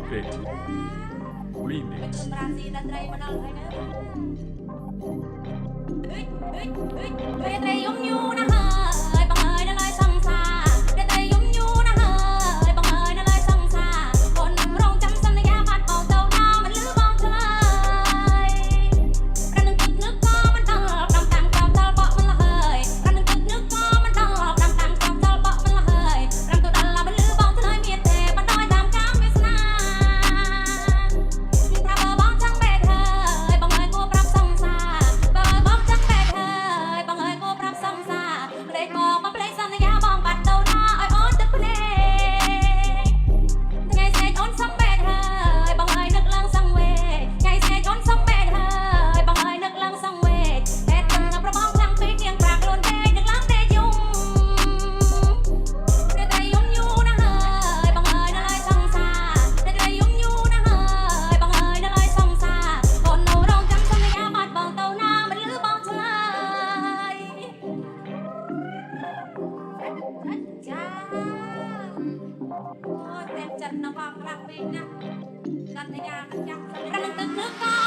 Bit Remix រាស៊ីតន្ត្រីមកដល់ហើយណាពេលត្រីយំយូរណាស់ហើយបងអើយដល់ហើយសង្សារពេលត្រីយំយូរណាស់ហើយបងអើយដល់ហើយសង្សារកូនរងចាំសន្យាបាត់បងទៅណាមិនលឺបងឆ្លើយប្រនឹងទឹកnướcក៏មិនដល់ដំតាំងតាមដល់បកមិនហើយប្រនឹងទឹកnướcក៏មិនដល់ដំតាំងតាមដល់បកមិនហើយប្រំទៅដល់មិនលឺបងឆ្លើយមានទេបណ្ដោយតាមកាមវាសនាថាបើបងចង់បែកហើយបងអើយគួរប្រាប់សង្សារបើបងចង់បែកហើយបងអើយគួរប្រាប់សង្សារព្រេកមកមកភ្លេចសន្យាបងបាត់ទៅណាឲ្យអូនទឹកភ្នែកថ្ងៃស្អែកអូនសំបែកហើយបងអើយនឹកឡើងសង្វេគថ្ងៃស្អែកអូនសំបែកហើយបងអើយនឹកឡើងសង្វេគតែទឹកប្របងខ្លាំងពេកនាងប្រាក់ខ្លួនទេនឹកឡើងទេយំតែតែយំយូរណាស់ហើយបងអើយដល់ហើយសង្សារតែតែយំយូរណាស់ហើយបងអើយដល់ហើយសង្សារកូននៅរងចាំសន្យាបាត់បងទៅណាមិនលឺបងឆ្លើយចាអូយតែចិត្តនៅបងខ្លាំងពេកណាសន្យាមិនចាំសន្យានឹងទឹកnướcក៏